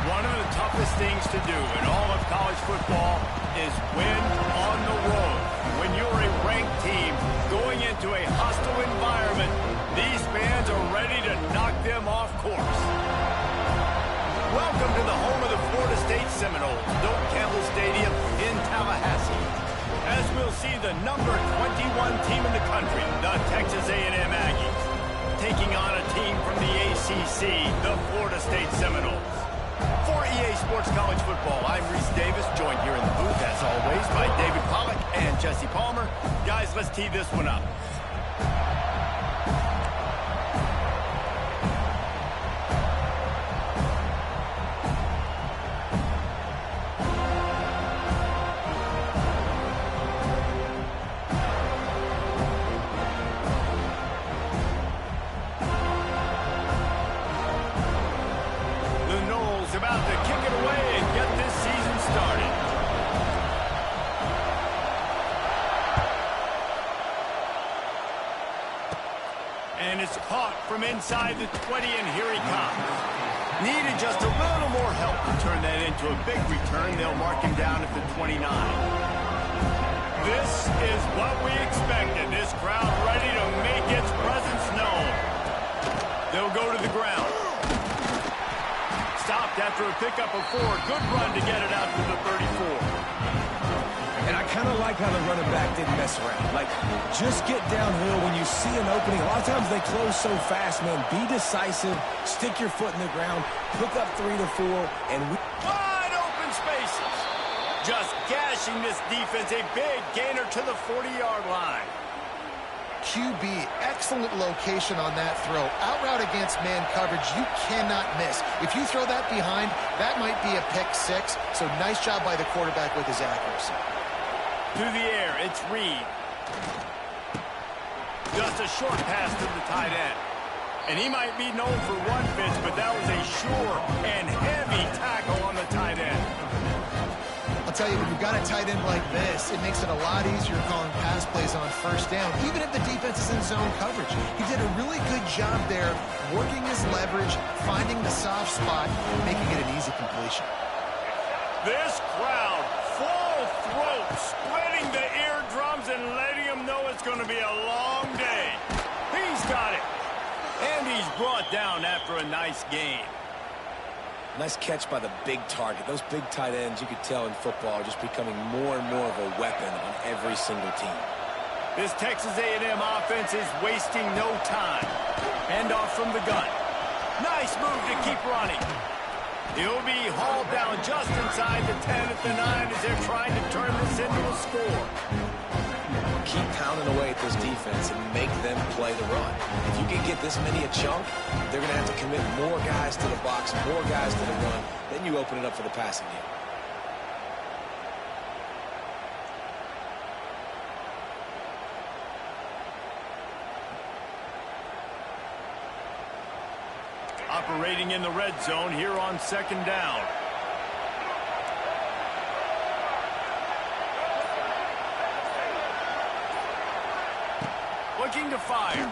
One of the toughest things to do in all of college football is win on the road. When you're a ranked team going into a hostile environment, these fans are ready to knock them off course. Welcome to the home of the Florida State Seminoles, Doak Campbell Stadium in Tallahassee. As we'll see the number 21 team in the country, the Texas A&M Aggies, taking on a team from the ACC, the Florida State Seminoles. For EA Sports College Football, I'm Reese Davis, joined here in the booth, as always, by David Pollack and Jesse Palmer. Guys, let's tee this one up. About to kick it away and get this season started. And it's caught from inside the 20, and here he comes. Needed just a little more help to turn that into a big return. They'll mark him down at the 29. This is what we expected. This crowd ready to make its presence known. They'll go to the ground. Stopped after a pickup of 4. Good run to get it out to the 34. And I kind of like how the running back didn't mess around. Like, just get downhill when you see an opening. A lot of times they close so fast, man. Be decisive. Stick your foot in the ground. Pick up 3 to 4. And wide open spaces. Just gashing this defense. A big gainer to the 40-yard line. QB, excellent location on that throw. Out route against man coverage, you cannot miss. If you throw that behind, that might be a pick 6. So nice job by the quarterback with his accuracy. Through the air, it's Reed. Just a short pass to the tight end. And he might be known for one pitch, but that was a sure and heavy tackle on the tight end. I'll tell you, when you've got a tight end like this, it makes it a lot easier calling pass plays on first down, even if the defense is in zone coverage. He did a really good job there, working his leverage, finding the soft spot, making it an easy completion. This crowd, full throat, splitting the eardrums and letting them know it's going to be a long day. He's got it. And he's brought down after a nice game. Nice catch by the big target. Those big tight ends, you could tell in football, are just becoming more and more of a weapon on every single team. This Texas A&M offense is wasting no time. Handoff from the gun. Nice move to keep running. He'll be hauled down just inside the 10 at the 9 as they're trying to turn this into a score. Keep pounding away at this defense and make them play the run. If you can get this many a chunk, they're going to have to commit more guys to the box, more guys to the run. Then you open it up for the passing game. Operating in the red zone here on second down. Looking to fire.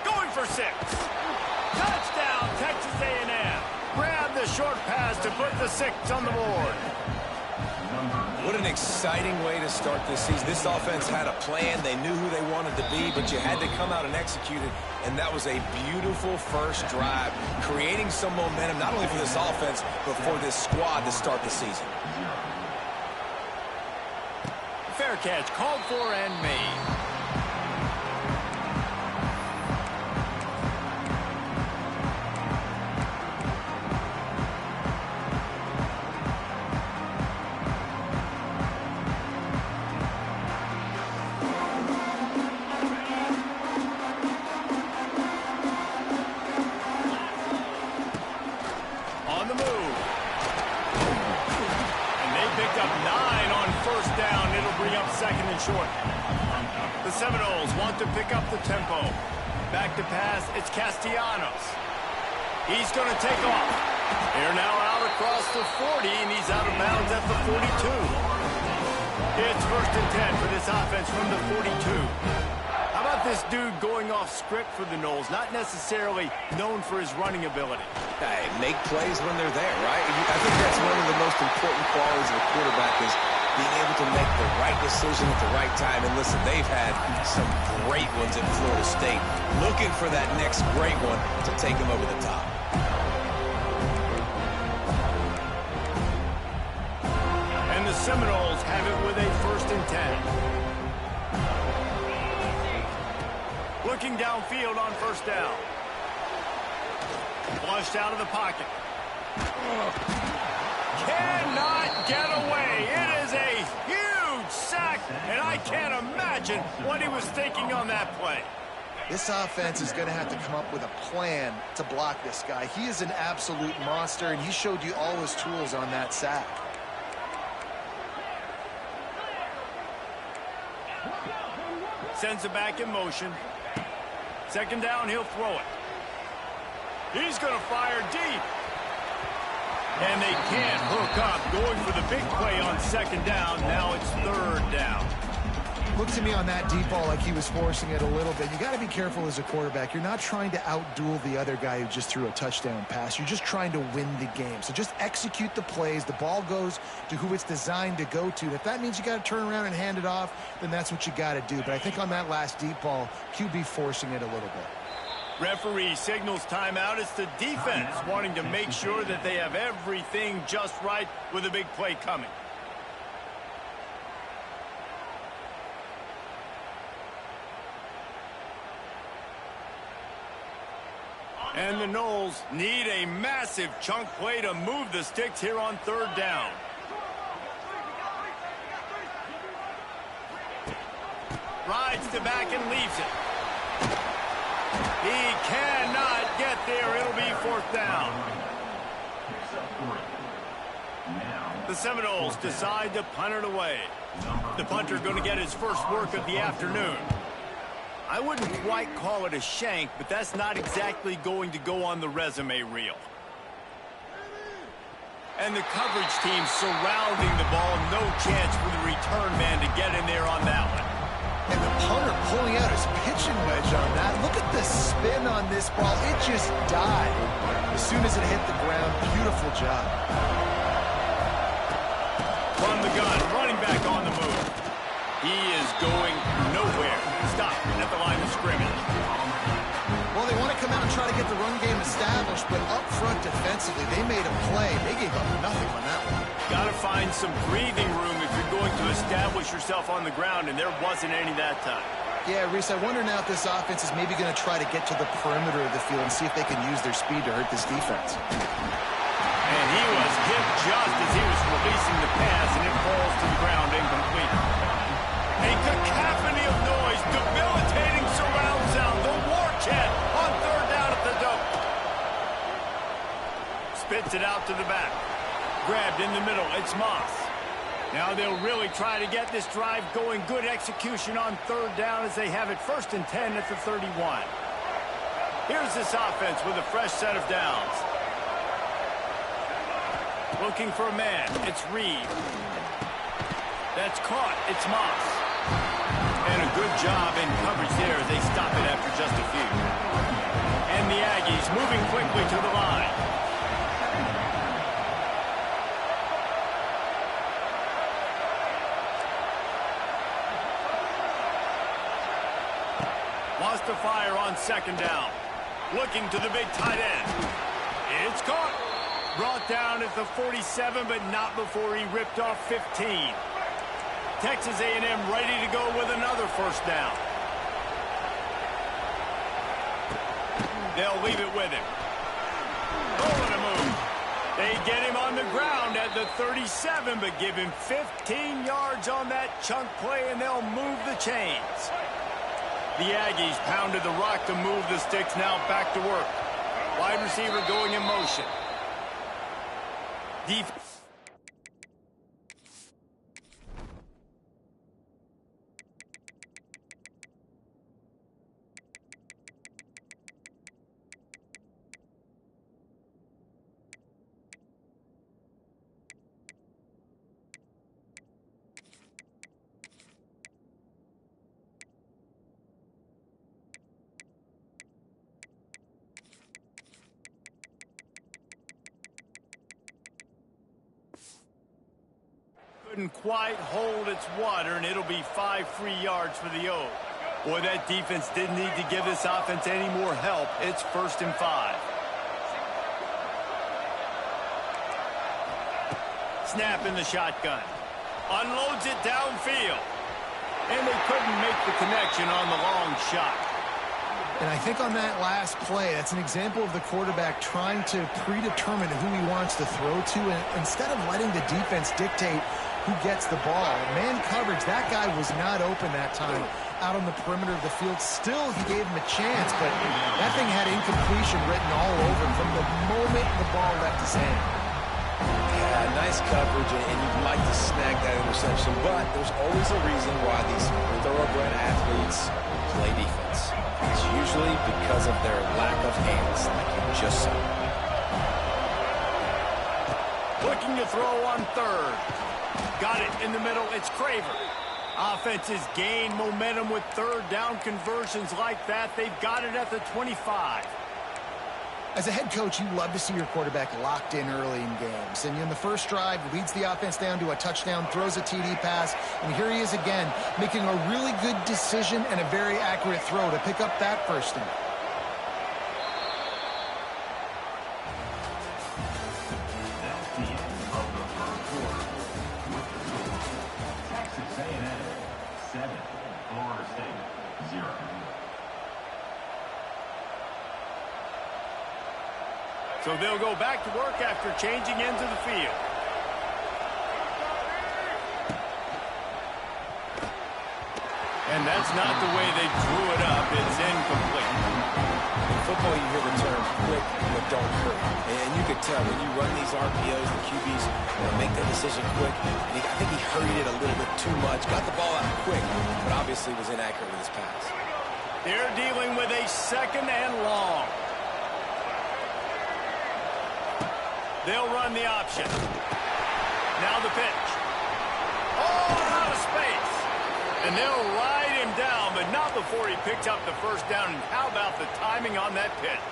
Going for 6. Touchdown, Texas A&M. Grab the short pass to put the 6 on the board. What an exciting way to start this season. This offense had a plan. They knew who they wanted to be, but you had to come out and execute it. And that was a beautiful first drive, creating some momentum, not only for this offense, but for this squad to start the season. Fair catch, called for and made. On the move. And they picked up 9 on first down. It'll bring up second and short. The Seminoles want to pick up the tempo. Back to pass, it's Castellanos. He's going to take off. They're now out across the 40, and he's out of bounds at the 42. It's first and 10 for this offense from the 42. How about this dude going off script for the Noles? Not necessarily known for his running ability. Hey, make plays when they're there, right? I think important qualities of a quarterback is being able to make the right decision at the right time. And listen, they've had some great ones at Florida State. Looking for that next great one to take them over the top. And the Seminoles have it with a 1st and 10. Looking downfield on 1st down. Flushed out of the pocket. Cannot get away. It is a huge sack, and I can't imagine what he was thinking on that play. This offense is going to have to come up with a plan to block this guy. He is an absolute monster, and he showed you all his tools on that sack. Sends it back in motion. 2nd down, he'll throw it. He's going to fire deep. And they can't hook up, going for the big play on 2nd down. Now it's 3rd down. Looked to me on that deep ball like he was forcing it a little bit. You got to be careful as a quarterback. You're not trying to outduel the other guy who just threw a touchdown pass. You're just trying to win the game. So just execute the plays. The ball goes to who it's designed to go to. If that means you got to turn around and hand it off, then that's what you got to do. But I think on that last deep ball, QB forcing it a little bit. Referee signals timeout. It's the defense wanting to make sure that they have everything just right with a big play coming. And the Noles need a massive chunk play to move the sticks here on 3rd down. Rides to back and leaves it. He cannot get there. It'll be 4th down. The Seminoles decide to punt it away. The punter going to get his first work of the afternoon. I wouldn't quite call it a shank, but that's not exactly going to go on the resume reel. And the coverage team surrounding the ball. No chance for the return man to get in there on that one. And the punter pulling out his pitching wedge on that. Look at the spin on this ball. It just died as soon as it hit the ground. Beautiful job. From the gun, running back on the move. He is going nowhere. Stop at the line of scrimmage. Well, they want to come out and try to get the run game established, but up front defensively, they made a play. They gave up nothing on that one. Got to find some breathing room if you're going to establish yourself on the ground, and there wasn't any that time. Yeah, Reese, I wonder now if this offense is maybe going to try to get to the perimeter of the field and see if they can use their speed to hurt this defense. And he was hit just as he was releasing the pass, and it falls to the ground incomplete. A cacophony of noise, debilitating surround sound, the war chant on 3rd down at the dope. Spits it out to the back. Grabbed in the middle, it's Moss. Now they'll really try to get this drive going. Good execution on 3rd down as they have it 1st and 10 at the 31. Here's this offense with a fresh set of downs. Looking for a man, it's Reed. That's caught, it's Moss. And a good job in coverage there as they stop it after just a few. And the Aggies moving quickly to the line. Wants to fire on 2nd down. Looking to the big tight end. It's caught. Brought down at the 47, but not before he ripped off 15. Texas A&M ready to go with another 1st down. They'll leave it with him. Pulling a move. They get him on the ground at the 37, but give him 15 yards on that chunk play, and they'll move the chains. The Aggies pounded the rock to move the sticks. Now back to work. Wide receiver going in motion. Defense. Couldn't quite hold its water, and it'll be 5 free yards for the O. Boy, that defense didn't need to give this offense any more help. It's 1st and 5. Snap in the shotgun. Unloads it downfield. And they couldn't make the connection on the long shot. And I think on that last play, that's an example of the quarterback trying to predetermine who he wants to throw to, and instead of letting the defense dictate who gets the ball. Man coverage, that guy was not open that time out on the perimeter of the field. Still, he gave him a chance, but that thing had incompletion written all over it from the moment the ball left his hand. Yeah, nice coverage, and you'd like to snag that interception, but there's always a reason why these thoroughbred athletes play defense. It's usually because of their lack of hands, like you just saw. Looking to throw on 3rd. Got it in the middle. It's Craver. Offenses gain momentum with 3rd down conversions like that. They've got it at the 25. As a head coach, you love to see your quarterback locked in early in games. And in the first drive, leads the offense down to a touchdown, throws a TD pass, and here he is again, making a really good decision and a very accurate throw to pick up that 1st down. So they'll go back to work after changing into the field. And that's not the way they drew it up. It's incomplete. In football, you hear the term quick but don't hurry. And you could tell when you run these RPOs, the QBs make that decision quick. And I think he hurried it a little bit too much. Got the ball out quick, but obviously was inaccurate with his pass. They're dealing with a 2nd and long. They'll run the option. Now the pitch. Oh, out of space. And they'll ride him down, but not before he picks up the 1st down. And how about the timing on that pitch?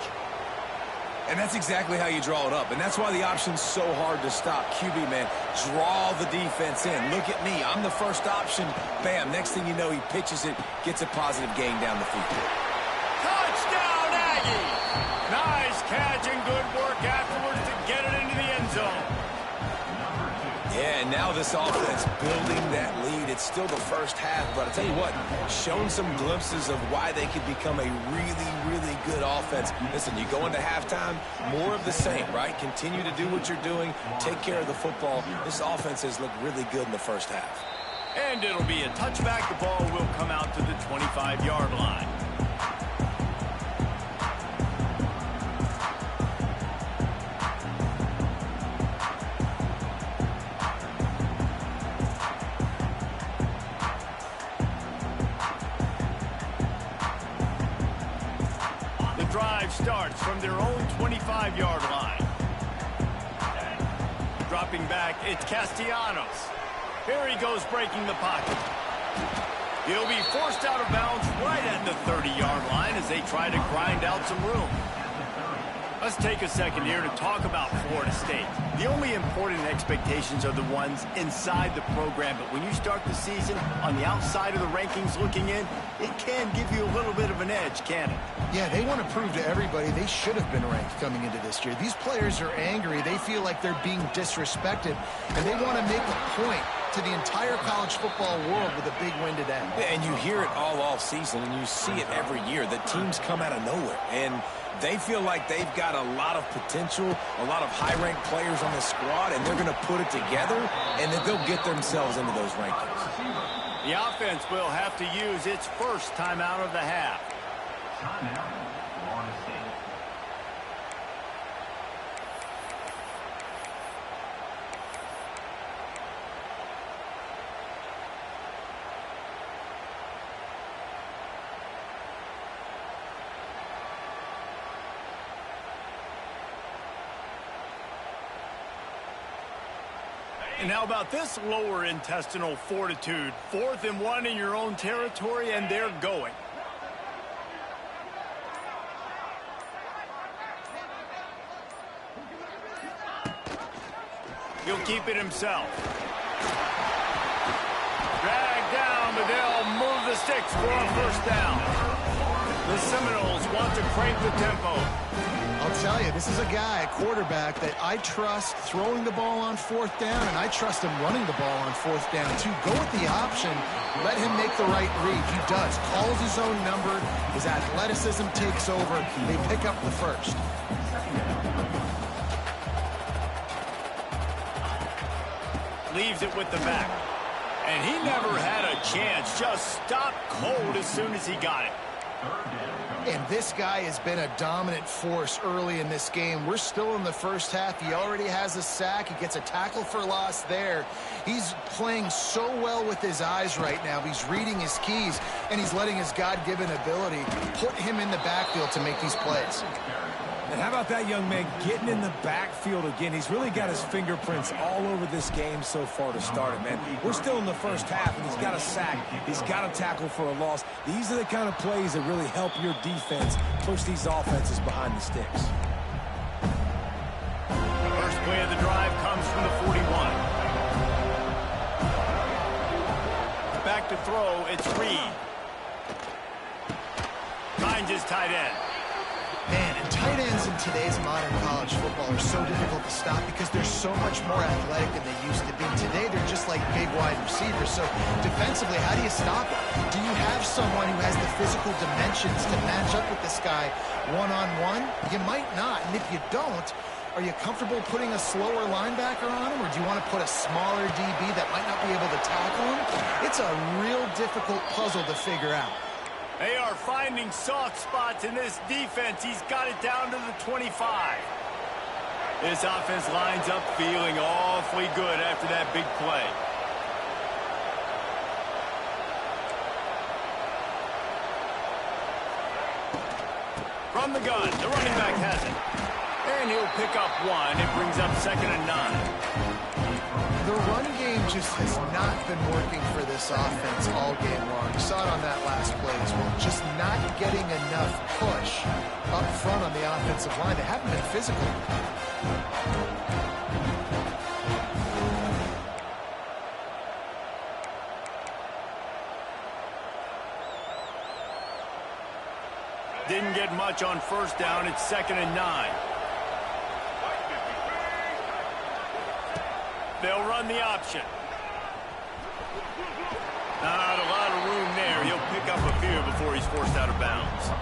And that's exactly how you draw it up. And that's why the option's so hard to stop. QB, man, draw the defense in. Look at me. I'm the 1st option. Bam. Next thing you know, he pitches it, gets a positive gain down the field. Touchdown, Aggies! Nice catch and good work afterwards to get it into the end zone. Yeah, and now this offense building that lead. It's still the 1st half, but I'll tell you what, shown some glimpses of why they could become a really, really good offense. Listen, you go into halftime, more of the same, right? Continue to do what you're doing, take care of the football. This offense has looked really good in the 1st half. And it'll be a touchback. The ball will come out to the 25-yard line. Starts from their own 25-yard line. Dropping back, it's Castellanos. Here he goes breaking the pocket. He'll be forced out of bounds right at the 30-yard line as they try to grind out some room. Let's take a second here to talk about Florida State. The only important expectations are the ones inside the program, but when you start the season on the outside of the rankings looking in, it can give you a little bit of an edge, can it? Yeah, they want to prove to everybody they should have been ranked coming into this year. These players are angry. They feel like they're being disrespected, and they want to make a point to the entire college football world with a big win today. Yeah, and you hear it all off season, and you see it every year. The teams come out of nowhere, and they feel like they've got a lot of potential, a lot of high-ranked players on the squad, and they're going to put it together, and then they'll get themselves into those rankings. The offense will have to use its 1st timeout of the half. Timeout, Florida State. And how about this lower intestinal fortitude? 4th and 1 in your own territory, and they're going. He'll keep it himself. Dragged down, but they'll move the sticks for a first down. The Seminoles want to crank the tempo. I'll tell you, this is a guy, a quarterback, that I trust throwing the ball on fourth down, and I trust him running the ball on fourth down, too. Go with the option. Let him make the right read. He does. Calls his own number. His athleticism takes over. They pick up the first. Leaves it with the back. And he never had a chance. Just stopped cold as soon as he got it. And this guy has been a dominant force early in this game. We're still in the first half. He already has a sack. He gets a tackle for loss there. He's playing so well with his eyes right now. He's reading his keys, and he's letting his God-given ability put him in the backfield to make these plays. And how about that young man getting in the backfield again? He's really got his fingerprints all over this game so far to start it, man. We're still in the first half, and he's got a sack. He's got a tackle for a loss. These are the kind of plays that really help your defense push these offenses behind the sticks. The first play of the drive comes from the 41. Back to throw, it's Reed. Finds his tight end. Man, and tight ends in today's modern college football are so difficult to stop because they're so much more athletic than they used to be. Today, they're just like big wide receivers. So defensively, how do you stop it? Do you have someone who has the physical dimensions to match up with this guy one-on-one? You might not. And if you don't, are you comfortable putting a slower linebacker on him, or do you want to put a smaller DB that might not be able to tackle him? It's a real difficult puzzle to figure out. They are finding soft spots in this defense. He's got it down to the 25. This offense lines up feeling awfully good after that big play. From the gun, the running back has it. And he'll pick up one. It brings up 2nd and 9. The run game just has not been working for this offense all game long. You saw it on that last play as well. Just not getting enough push up front on the offensive line. They haven't been physical. Didn't get much on first down. It's 2nd and 9. They'll run the option. Not a lot of room there. He'll pick up a few before he's forced out of bounds.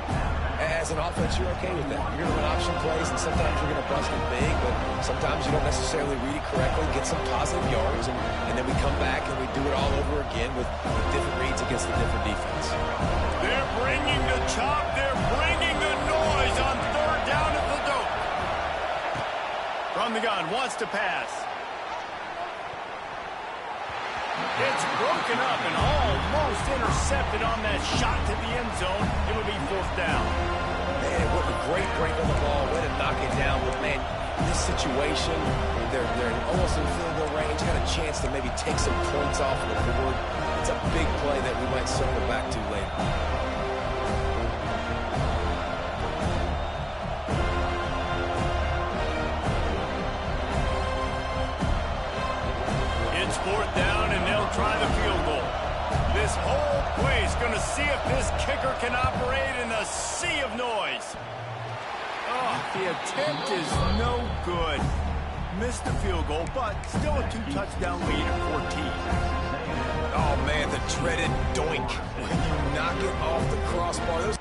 As an offense, you're okay with that. You're going to run option plays, and sometimes you're going to bust it big, but sometimes you don't necessarily read it correctly, get some positive yards, and then we come back and we do it all over again with different reads against a different defense. They're bringing the chop. They're bringing the noise on 3rd down at the dope. From the gun, wants to pass. It's broken up and almost intercepted on that shot to the end zone. It'll be 4th down. Man, what a great break on the ball. Way to knock it down. But, man, this situation, they're almost in field goal range. Got a chance to maybe take some points off of the board. It's a big play that we might circle back to later. It's 4th down, and they'll try the field goal. This whole place going to see if this kicker can operate in a sea of noise. Oh, the attempt is no good. Missed the field goal, but still a 2-touchdown lead at 14. Oh, man, the dreaded doink. When you knock it off the crossbar. Those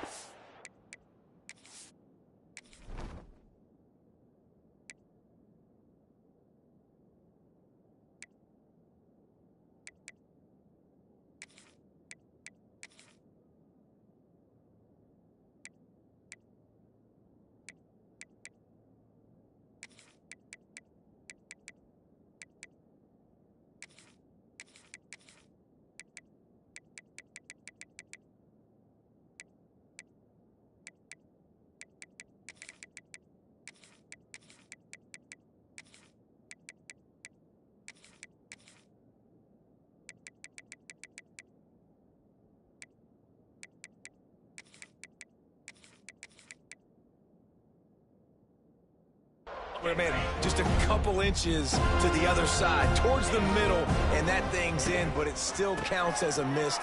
man, just a couple inches to the other side, towards the middle, and that thing's in, but it still counts as a missed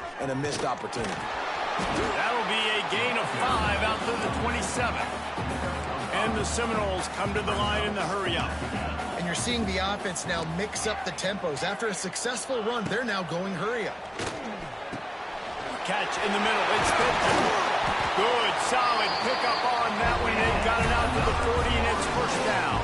opportunity. That'll be a gain of 5 out to the 27. And the Seminoles come to the line in the hurry-up. And you're seeing the offense now mix up the tempos. After a successful run, they're now going hurry-up. Catch in the middle. It's fit. Good, solid pickup on that one. They've got it out to the 40, and it's first down.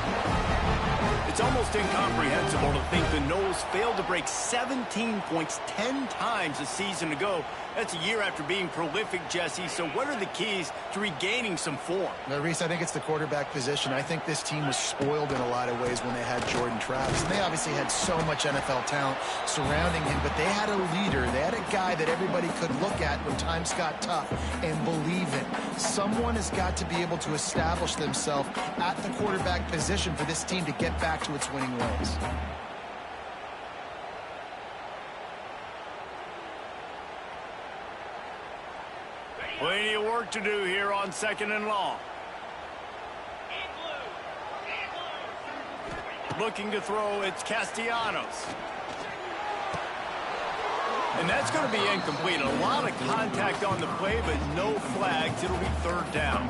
It's almost incomprehensible to think the Noles failed to break 17 points 10 times a season ago. That's a year after being prolific, Jesse. So what are the keys to regaining some form? Now, Reese, I think it's the quarterback position. I think this team was spoiled in a lot of ways when they had Jordan Travis. And they obviously had so much NFL talent surrounding him, but they had a leader. They had a guy that everybody could look at when times got tough and believe in. Someone has got to be able to establish themselves at the quarterback position for this team to get back to its winning ways. Plenty of work to do here on 2nd and long. Looking to throw, it's Castellanos. And that's going to be incomplete. A lot of contact on the play, but no flags. It'll be 3rd down.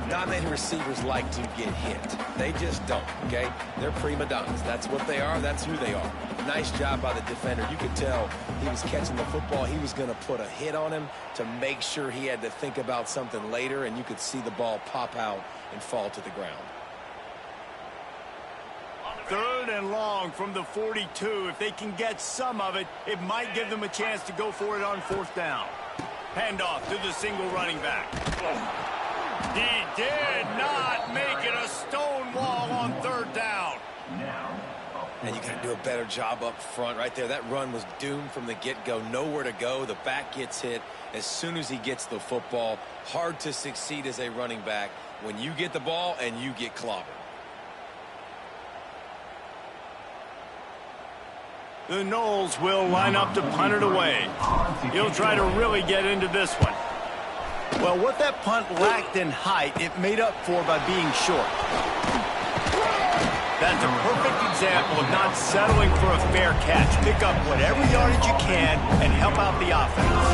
Not many receivers like to get hit. They just don't, okay? They're prima donnas. That's what they are. That's who they are. Nice job by the defender. You could tell he was catching the football. He was going to put a hit on him to make sure he had to think about something later, and you could see the ball pop out and fall to the ground. 3rd and long from the 42. If they can get some of it, it might give them a chance to go for it on 4th down. Handoff to the single running back. He did not make it a stone wall on 3rd down. And you got to do a better job up front right there. That run was doomed from the get-go. Nowhere to go. The back gets hit as soon as he gets the football. Hard to succeed as a running back when you get the ball and you get clobbered. The Noles will line up to punt it away. He'll try to really get into this one. Well, what that punt lacked in height, it made up for by being short. That's a perfect example of not settling for a fair catch. Pick up whatever yardage you can and help out the offense.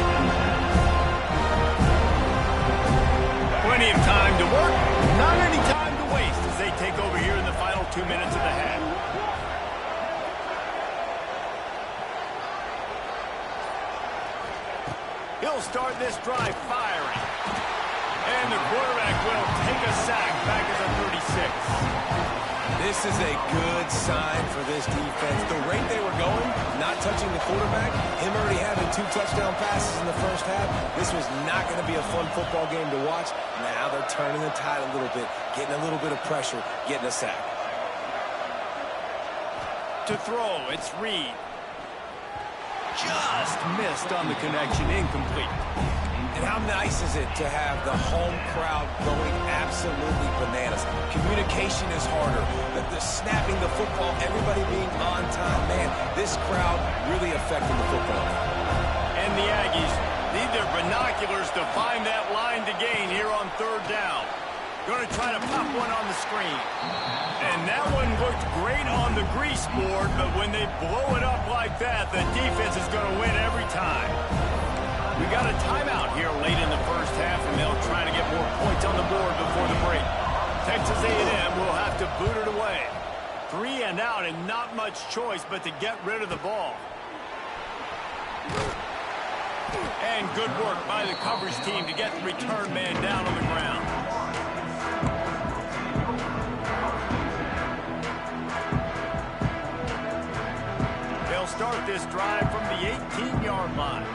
Plenty of time to work, not any time to waste as they take over here in the final 2 minutes of the half. He'll start this drive firing. And the quarterback will take a sack back at the 36. This is a good sign for this defense. The rate they were going, not touching the quarterback, him already having 2 touchdown passes in the first half, this was not going to be a fun football game to watch. Now they're turning the tide a little bit, getting a little bit of pressure, getting a sack. To throw, it's Reed. Just missed on the connection, incomplete. And how nice is it to have the home crowd going absolutely bananas? Communication is harder. The snapping the football, everybody being on time. Man, this crowd really affecting the football. And the Aggies need their binoculars to find that line to gain here on 3rd down. Going to try to pop one on the screen. And that one looked great on the grease board, but when they blow it up like that, the defense is going to win every time. We got a timeout here late in the first half, and they'll try to get more points on the board before the break. Texas A&M will have to boot it away. 3 and out and not much choice but to get rid of the ball. And good work by the coverage team to get the return man down on the ground. They'll start this drive from the 18-yard line.